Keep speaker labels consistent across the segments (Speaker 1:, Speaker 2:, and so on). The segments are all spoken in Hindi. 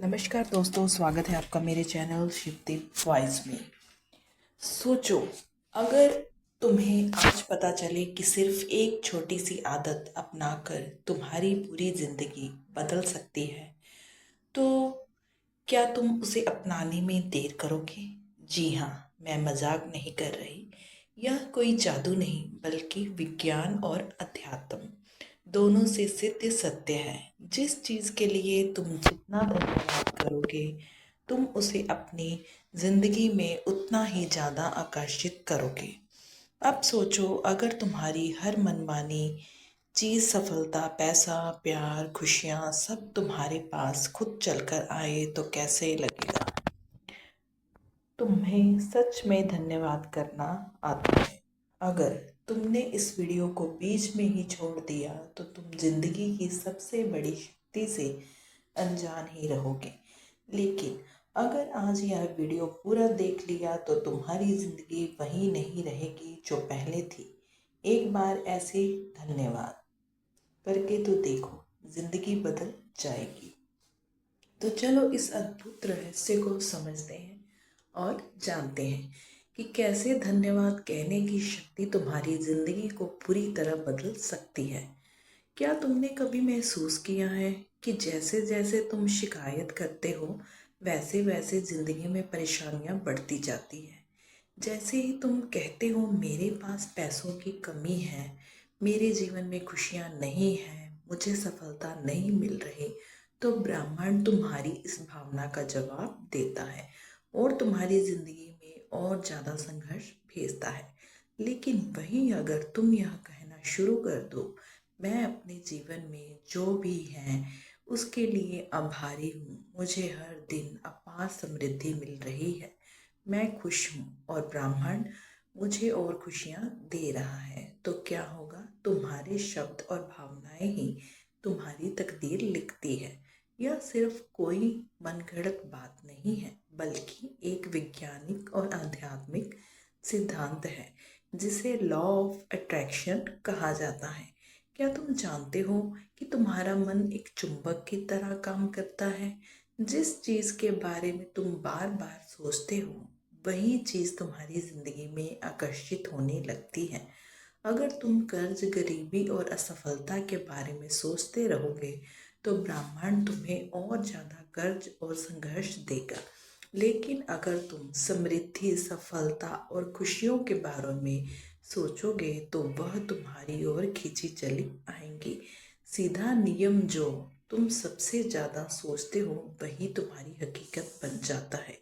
Speaker 1: नमस्कार दोस्तों, स्वागत है आपका मेरे चैनल शिवदीप वॉइस में। सोचो, अगर तुम्हें आज पता चले कि सिर्फ एक छोटी सी आदत अपनाकर तुम्हारी पूरी जिंदगी बदल सकती है, तो क्या तुम उसे अपनाने में देर करोगे? जी हाँ, मैं मजाक नहीं कर रही। यह कोई जादू नहीं, बल्कि विज्ञान और अध्यात्म दोनों से सिद्ध सत्य है। जिस चीज़ के लिए तुम जितना धन्यवाद करोगे, तुम उसे अपनी जिंदगी में उतना ही ज़्यादा आकर्षित करोगे। अब सोचो, अगर तुम्हारी हर मनमानी चीज़, सफलता, पैसा, प्यार, खुशियाँ सब तुम्हारे पास खुद चलकर आए तो कैसे लगेगा? तुम्हें सच में धन्यवाद करना आता है? अगर तुमने इस वीडियो को बीच में ही छोड़ दिया तो तुम जिंदगी की सबसे बड़ी शक्ति से अनजान ही रहोगे। लेकिन अगर आज यह वीडियो पूरा देख लिया तो तुम्हारी जिंदगी वही नहीं रहेगी जो पहले थी। एक बार ऐसे धन्यवाद करके तो देखो, जिंदगी बदल जाएगी। तो चलो इस अद्भुत रहस्य को समझते हैं और जानते हैं कि कैसे धन्यवाद कहने की शक्ति तुम्हारी जिंदगी को पूरी तरह बदल सकती है। क्या तुमने कभी महसूस किया है कि जैसे जैसे तुम शिकायत करते हो, वैसे वैसे जिंदगी में परेशानियां बढ़ती जाती हैं? जैसे ही तुम कहते हो मेरे पास पैसों की कमी है, मेरे जीवन में खुशियां नहीं हैं, मुझे सफलता नहीं मिल रही, तो ब्रह्मांड तुम्हारी इस भावना का जवाब देता है और तुम्हारी जिंदगी में और ज़्यादा संघर्ष भेजता है। लेकिन वहीं अगर तुम यह कहना शुरू कर दो, मैं अपने जीवन में जो भी है उसके लिए आभारी हूँ, मुझे हर दिन अपार समृद्धि मिल रही है, मैं खुश हूँ और ब्रह्मांड मुझे और खुशियाँ दे रहा है, तो क्या होगा? तुम्हारे शब्द और भावनाएं ही तुम्हारी तकदीर लिखती है। यह सिर्फ कोई मनगढ़ंत बात नहीं है, बल्कि एक वैज्ञानिक और आध्यात्मिक सिद्धांत है जिसे लॉ ऑफ अट्रैक्शन कहा जाता है। क्या तुम जानते हो कि तुम्हारा मन एक चुंबक की तरह काम करता है? जिस चीज़ के बारे में तुम बार बार सोचते हो, वही चीज़ तुम्हारी ज़िंदगी में आकर्षित होने लगती है। अगर तुम कर्ज, गरीबी और असफलता के बारे में सोचते रहोगे तो ब्रह्मांड तुम्हें और ज़्यादा कर्ज और संघर्ष देगा। लेकिन अगर तुम समृद्धि, सफलता और खुशियों के बारे में सोचोगे तो वह तुम्हारी ओर खींची चली आएंगी। सीधा नियम, जो तुम सबसे ज़्यादा सोचते हो वही तुम्हारी हकीकत बन जाता है।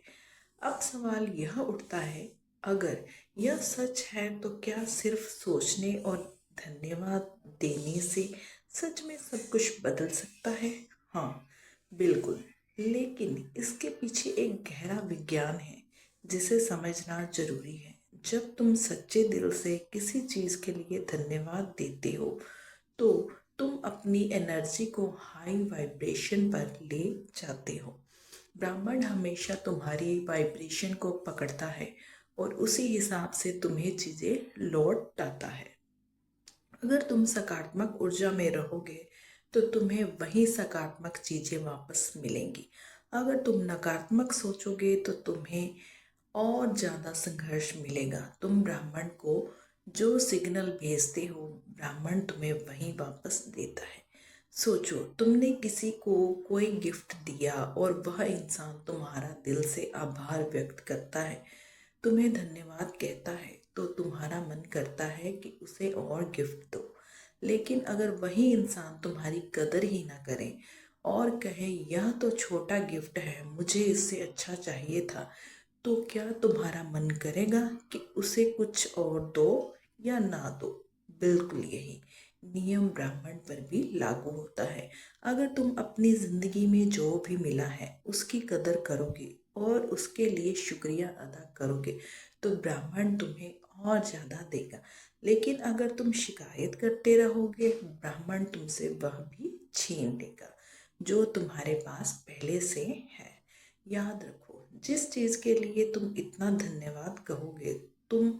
Speaker 1: अब सवाल यह उठता है, अगर यह सच है तो क्या सिर्फ सोचने और धन्यवाद देने से सच में सब कुछ बदल सकता है? हाँ, बिल्कुल। लेकिन इसके पीछे एक गहरा विज्ञान है जिसे समझना जरूरी है। जब तुम सच्चे दिल से किसी चीज़ के लिए धन्यवाद देते हो तो तुम अपनी एनर्जी को हाई वाइब्रेशन पर ले जाते हो। ब्रह्मांड हमेशा तुम्हारी वाइब्रेशन को पकड़ता है और उसी हिसाब से तुम्हें चीज़ें लौट आता है। अगर तुम सकारात्मक ऊर्जा में रहोगे तो तुम्हें वही सकारात्मक चीज़ें वापस मिलेंगी। अगर तुम नकारात्मक सोचोगे तो तुम्हें और ज़्यादा संघर्ष मिलेगा। तुम ब्राह्मण को जो सिग्नल भेजते हो, ब्राह्मण तुम्हें वही वापस देता है। सोचो, तुमने किसी को कोई गिफ्ट दिया और वह इंसान तुम्हारा दिल से आभार व्यक्त करता है, तुम्हें धन्यवाद कहता है, तो तुम्हारा मन करता है कि उसे और गिफ्ट दो। लेकिन अगर वही इंसान तुम्हारी कदर ही ना करे और कहे यह तो छोटा गिफ्ट है, मुझे इससे अच्छा चाहिए था, तो क्या तुम्हारा मन करेगा कि उसे कुछ और दो या ना दो? बिल्कुल यही नियम ब्राह्मण पर भी लागू होता है। अगर तुम अपनी जिंदगी में जो भी मिला है उसकी कदर करोगे और उसके लिए शुक्रिया अदा करोगे तो ब्राह्मण तुम्हें और ज़्यादा देगा। लेकिन अगर तुम शिकायत करते रहोगे, ब्राह्मण तुमसे वह भी छीन लेगा जो तुम्हारे पास पहले से है। याद रखो, जिस चीज़ के लिए तुम इतना धन्यवाद कहोगे, तुम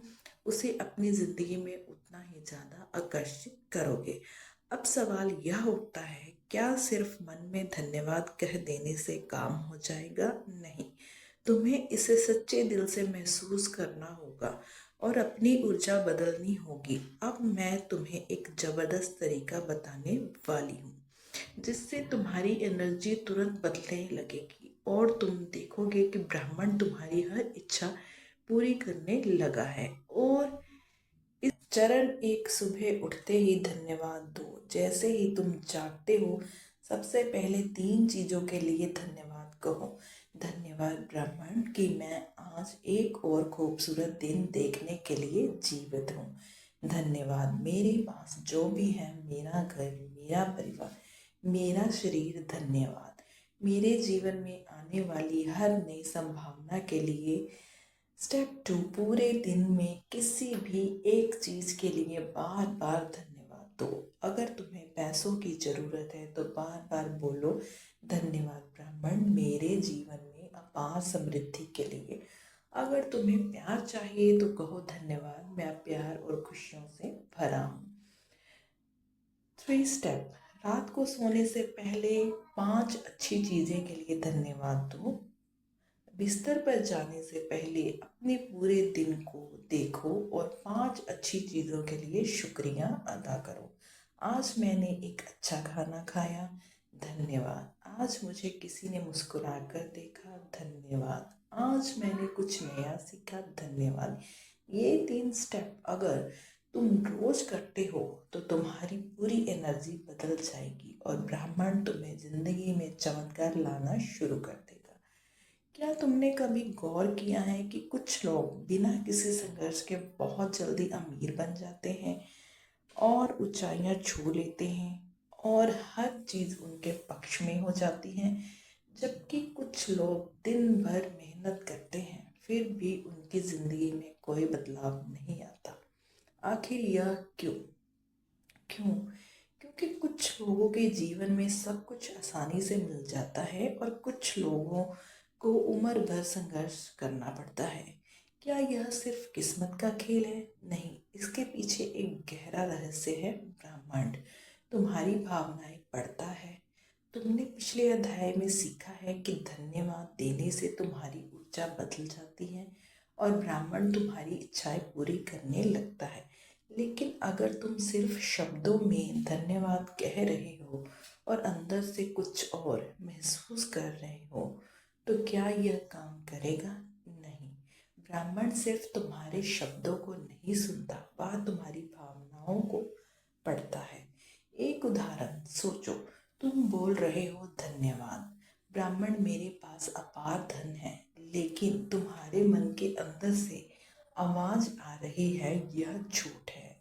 Speaker 1: उसे अपनी ज़िंदगी में उतना ही ज़्यादा आकर्षित करोगे। अब सवाल यह उठता है, क्या सिर्फ मन में धन्यवाद कह देने से काम हो जाएगा? नहीं, तुम्हें इसे सच्चे दिल से महसूस करना होगा और अपनी ऊर्जा बदलनी होगी। अब मैं तुम्हें एक जबरदस्त तरीका बताने वाली हूँ जिससे तुम्हारी एनर्जी तुरंत बदलने लगेगी और तुम देखोगे कि ब्राह्मण तुम्हारी हर इच्छा पूरी करने लगा है। और इस चरण एक, सुबह उठते ही धन्यवाद दो। जैसे ही तुम जागते हो, सबसे पहले 3 चीजों के लिए धन्यवाद कहो। धन्यवाद ब्राह्मण कि मैं आज एक और खूबसूरत दिन देखने के लिए जीवित हूँ। धन्यवाद मेरे पास जो भी है, मेरा घर, मेरा परिवार, मेरा शरीर। धन्यवाद मेरे जीवन में आने वाली हर नई संभावना के लिए। स्टेप 2, पूरे दिन में किसी भी एक चीज के लिए बार बार धन्यवाद दो। अगर तुम्हें पैसों की जरूरत है तो बार बार बोलो, धन्यवाद ब्राह्मण मेरे जीवन में अपार समृद्धि के लिए। अगर तुम्हें प्यार चाहिए तो कहो, धन्यवाद मैं प्यार और खुशियों से भरा हूँ। 3 स्टेप, रात को सोने से पहले 5 अच्छी चीजें के लिए धन्यवाद दो। बिस्तर पर जाने से पहले अपने पूरे दिन को देखो और 5 अच्छी चीज़ों के लिए शुक्रिया अदा करो। आज मैंने एक अच्छा खाना खाया, धन्यवाद। आज मुझे किसी ने मुस्कुराकर देखा, धन्यवाद। आज मैंने कुछ नया सीखा, धन्यवाद। ये 3 स्टेप अगर तुम रोज करते हो तो तुम्हारी पूरी एनर्जी बदल जाएगी और ब्राह्मण तुम्हें जिंदगी में चमत्कार लाना शुरू कर देगा। क्या तुमने कभी गौर किया है कि कुछ लोग बिना किसी संघर्ष के बहुत जल्दी अमीर बन जाते हैं और ऊंचाइयां छू लेते हैं और हर चीज़ उनके पक्ष में हो जाती है, जबकि कुछ लोग दिन भर मेहनत करते हैं फिर भी उनकी ज़िंदगी में कोई बदलाव नहीं आता? आखिर यह क्यों? क्यों? क्योंकि कुछ लोगों के जीवन में सब कुछ आसानी से मिल जाता है और कुछ लोगों को उम्र भर संघर्ष करना पड़ता है। क्या यह सिर्फ किस्मत का खेल है? नहीं, इसके पीछे एक गहरा रहस्य है। ब्रह्मांड तुम्हारी भावनाएं पढ़ता है। तुमने पिछले अध्याय में सीखा है कि धन्यवाद देने से तुम्हारी ऊर्जा बदल जाती है और ब्राह्मण तुम्हारी इच्छाएं पूरी करने लगता है। लेकिन अगर तुम सिर्फ शब्दों में धन्यवाद कह रहे हो और अंदर से कुछ और महसूस कर रहे हो, तो क्या यह काम करेगा? नहीं, ब्राह्मण सिर्फ तुम्हारे शब्दों को नहीं सुनता, वह तुम्हारी भावनाओं को पढ़ता है। एक उदाहरण सोचो, तुम बोल रहे हो, धन्यवाद ब्राह्मण मेरे पास अपार धन है, लेकिन तुम्हारे मन के अंदर से आवाज आ रही है, यह झूठ है,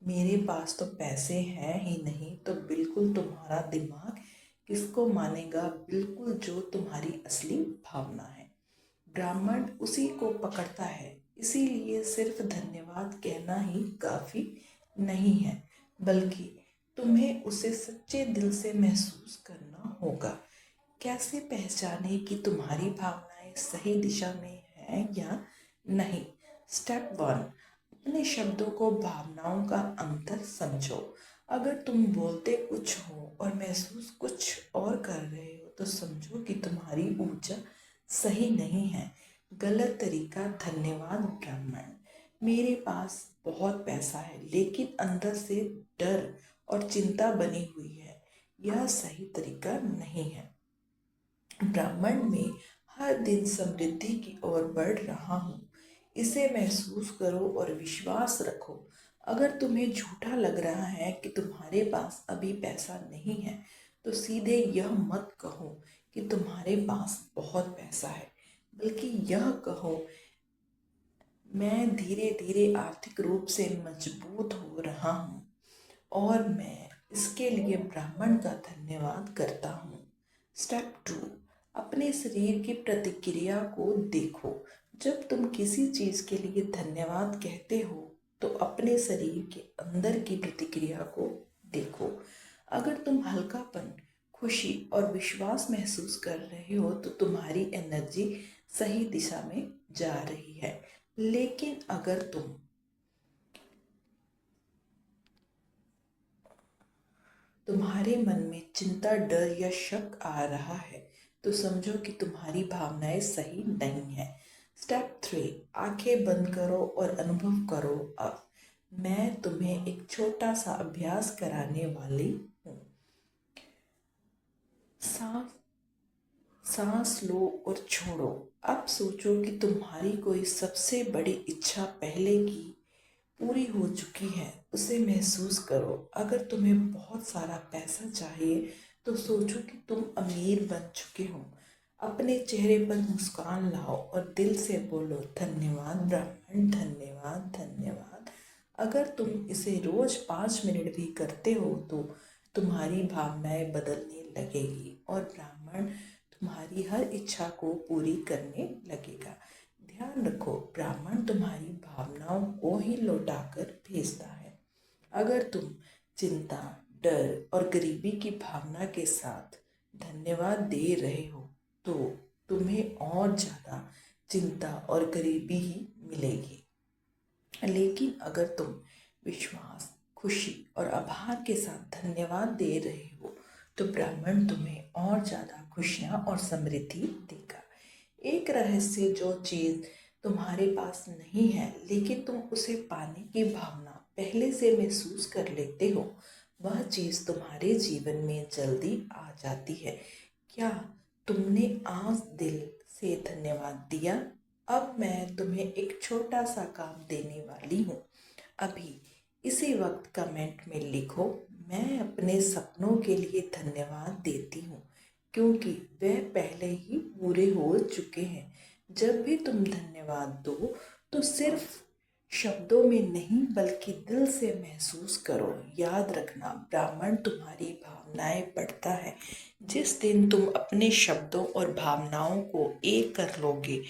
Speaker 1: मेरे पास तो पैसे हैं ही नहीं। तो बिल्कुल तुम्हारा दिमाग किसको मानेगा? बिल्कुल जो तुम्हारी असली भावना है। ब्राह्मण उसी को पकड़ता है। इसीलिए सिर्फ धन्यवाद कहना ही काफी नहीं है, बल्कि तुम्हें उसे सच्चे दिल से महसूस करना होगा। कैसे पहचाने कि तुम्हारी भावनाएं सही दिशा में हैं या नहीं? स्टेप 1, अपने शब्दों को भावनाओं का अंतर समझो। अगर तुम बोलते कुछ हो और महसूस कुछ और कर रहे हो तो समझो कि तुम्हारी ऊर्जा सही नहीं है। गलत तरीका, धन्यवाद ब्राह्मण मेरे पास बहुत पैसा है, लेकिन अंदर से डर और चिंता बनी हुई है, यह सही तरीका नहीं है। ब्राह्मण में हर दिन समृद्धि की ओर बढ़ रहा हूँ, इसे महसूस करो और विश्वास रखो। अगर तुम्हें झूठा लग रहा है कि तुम्हारे पास अभी पैसा नहीं है, तो सीधे यह मत कहो कि तुम्हारे पास बहुत पैसा है, बल्कि यह कहो, मैं धीरे धीरे आर्थिक रूप से मजबूत हो रहा हूँ और मैं इसके लिए ब्राह्मण का धन्यवाद करता हूँ। स्टेप 2, अपने शरीर की प्रतिक्रिया को देखो। जब तुम किसी चीज़ के लिए धन्यवाद कहते हो तो अपने शरीर के अंदर की प्रतिक्रिया को देखो। अगर तुम हल्कापन, खुशी और विश्वास महसूस कर रहे हो तो तुम्हारी एनर्जी सही दिशा में जा रही है। लेकिन तुम्हारे मन में चिंता, डर या शक आ रहा है तो समझो कि तुम्हारी भावनाएं सही नहीं है। स्टेप 3, आंखें बंद करो और अनुभव करो। अब मैं तुम्हें एक छोटा सा अभ्यास कराने वाली हूँ। सांस सांस लो और छोड़ो। अब सोचो कि तुम्हारी कोई सबसे बड़ी इच्छा पहले की पूरी हो चुकी है, उसे महसूस करो। अगर तुम्हें बहुत सारा पैसा चाहिए तो सोचो कि तुम अमीर बन चुके हो। अपने चेहरे पर मुस्कान लाओ और दिल से बोलो, धन्यवाद ब्राह्मण, धन्यवाद धन्यवाद। अगर तुम इसे रोज 5 मिनट भी करते हो तो तुम्हारी भावनाएं बदलने लगेगी और ब्राह्मण तुम्हारी हर इच्छा को पूरी करने लगेगा। ध्यान रखो, ब्राह्मण तुम्हारी भावनाओं को ही लौटाकर भेजता है। अगर तुम चिंता, डर और गरीबी की भावना के साथ धन्यवाद दे रहे हो तो तुम्हें और ज़्यादा चिंता और गरीबी ही मिलेगी। लेकिन अगर तुम विश्वास, खुशी और आभार के साथ धन्यवाद दे रहे हो तो ब्राह्मण तुम्हें और ज़्यादा खुशियाँ और समृद्धि देगा। एक रहस्य, जो चीज़ तुम्हारे पास नहीं है लेकिन तुम उसे पाने की भावना पहले से महसूस कर लेते हो, वह चीज़ तुम्हारे जीवन में जल्दी आ जाती है। क्या तुमने आज दिल से धन्यवाद दिया? अब मैं तुम्हें एक छोटा सा काम देने वाली हूँ। अभी इसी वक्त कमेंट में लिखो, मैं अपने सपनों के लिए धन्यवाद देती हूँ क्योंकि वह पहले ही पूरे हो चुके हैं। जब भी तुम धन्यवाद दो तो सिर्फ शब्दों में नहीं बल्कि दिल से महसूस करो। याद रखना, ब्राह्मण तुम्हारी भावनाएं पढ़ता है। जिस दिन तुम अपने शब्दों और भावनाओं को एक कर लोगे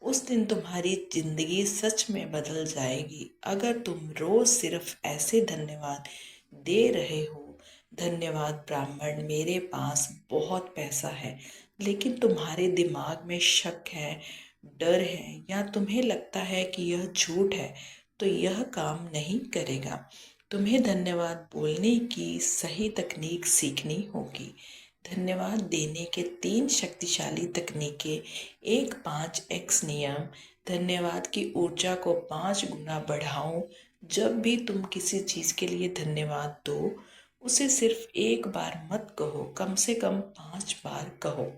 Speaker 1: उस दिन तुम्हारी जिंदगी सच में बदल जाएगी। अगर तुम रोज सिर्फ ऐसे धन्यवाद दे रहे हो, धन्यवाद ब्राह्मण, मेरे पास बहुत पैसा है, लेकिन तुम्हारे दिमाग में शक है, डर है या तुम्हें लगता है कि यह झूठ है, तो यह काम नहीं करेगा। तुम्हें धन्यवाद बोलने की सही तकनीक सीखनी होगी। धन्यवाद देने के 3 शक्तिशाली तकनीकें। 1-5x नियम। धन्यवाद की ऊर्जा को 5 गुना बढ़ाओ। जब भी तुम किसी चीज़ के लिए धन्यवाद दो उसे सिर्फ एक बार मत कहो, कम से कम 5 बार कहो।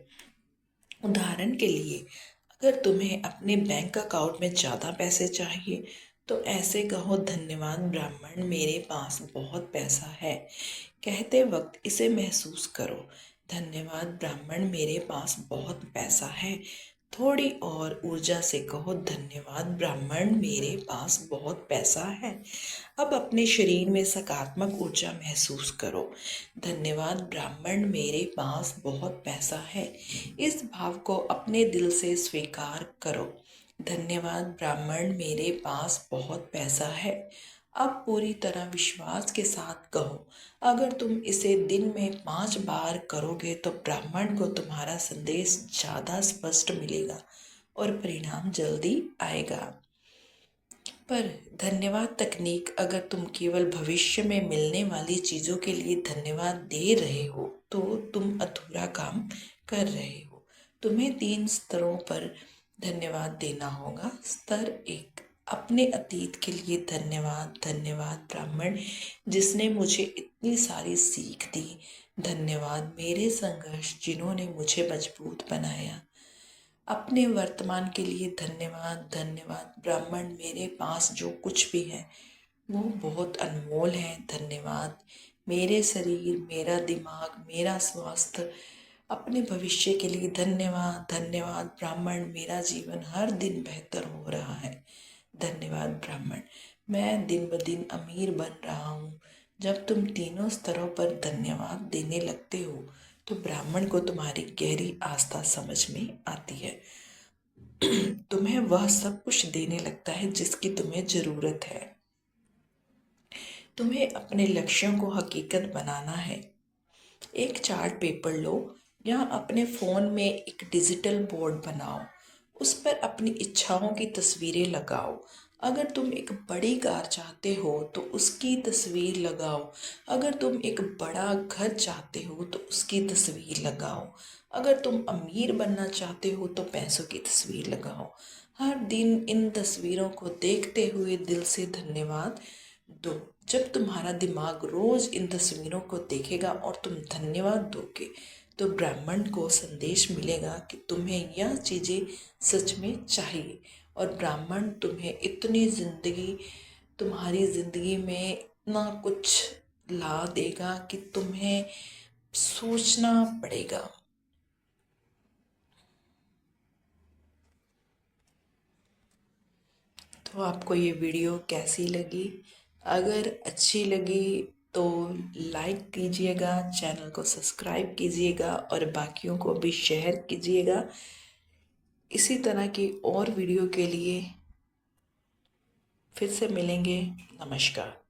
Speaker 1: उदाहरण के लिए, अगर तुम्हें अपने बैंक अकाउंट में ज़्यादा पैसे चाहिए तो ऐसे कहो, धन्यवाद ब्राह्मण, मेरे पास बहुत पैसा है। कहते वक्त इसे महसूस करो, धन्यवाद ब्राह्मण, मेरे पास बहुत पैसा है। थोड़ी और ऊर्जा से कहो, धन्यवाद ब्राह्मण, मेरे पास बहुत पैसा है। अब अपने शरीर में सकारात्मक ऊर्जा महसूस करो, धन्यवाद ब्राह्मण, मेरे पास बहुत पैसा है। इस भाव को अपने दिल से स्वीकार करो, धन्यवाद ब्राह्मण, मेरे पास बहुत पैसा है। अब पूरी तरह विश्वास के साथ कहो, अगर तुम इसे दिन में 5 बार करोगे तो ब्राह्मण को तुम्हारा संदेश ज़्यादा स्पष्ट मिलेगा और परिणाम जल्दी आएगा। पर धन्यवाद तकनीक, अगर तुम केवल भविष्य में मिलने वाली चीज़ों के लिए धन्यवाद दे रहे हो तो तुम अधूरा काम कर रहे हो। तुम्हें 3 स्तरों पर धन्यवाद देना होगा। स्तर 1, अपने अतीत के लिए धन्यवाद, धन्यवाद ब्राह्मण, जिसने मुझे इतनी सारी सीख दी। धन्यवाद मेरे संघर्ष, जिन्होंने मुझे मजबूत बनाया। अपने वर्तमान के लिए धन्यवाद, धन्यवाद ब्राह्मण, मेरे पास जो कुछ भी है वो बहुत अनमोल है। धन्यवाद मेरे शरीर, मेरा दिमाग, मेरा स्वास्थ्य। अपने भविष्य के लिए धन्यवाद, धन्यवाद ब्राह्मण, मेरा जीवन हर दिन बेहतर हो रहा है। धन्यवाद ब्राह्मण, मैं दिन ब दिन अमीर बन रहा हूँ। जब तुम तीनों स्तरों पर धन्यवाद देने लगते हो तो ब्राह्मण को तुम्हारी गहरी आस्था समझ में आती है। तुम्हें वह सब कुछ देने लगता है जिसकी तुम्हें ज़रूरत है। तुम्हें अपने लक्ष्यों को हकीकत बनाना है। एक चार्ट पेपर लो या अपने फ़ोन में एक डिजिटल बोर्ड बनाओ, उस पर अपनी इच्छाओं की तस्वीरें लगाओ। अगर तुम एक बड़ी कार चाहते हो तो उसकी तस्वीर लगाओ। अगर तुम एक बड़ा घर चाहते हो तो उसकी तस्वीर लगाओ। अगर तुम अमीर बनना चाहते हो तो पैसों की तस्वीर लगाओ। हर दिन इन तस्वीरों को देखते हुए दिल से धन्यवाद दो। जब तुम्हारा दिमाग रोज इन तस्वीरों को देखेगा और तुम धन्यवाद दोगे तो ब्रह्मांड को संदेश मिलेगा कि तुम्हें यह चीज़ें सच में चाहिए, और ब्राह्मण तुम्हें इतनी ज़िंदगी, तुम्हारी ज़िंदगी में इतना कुछ ला देगा कि तुम्हें सोचना पड़ेगा। तो आपको ये वीडियो कैसी लगी? अगर अच्छी लगी तो लाइक कीजिएगा, चैनल को सब्सक्राइब कीजिएगा और बाकियों को भी शेयर कीजिएगा। इसी तरह की और वीडियो के लिए फिर से मिलेंगे। नमस्कार।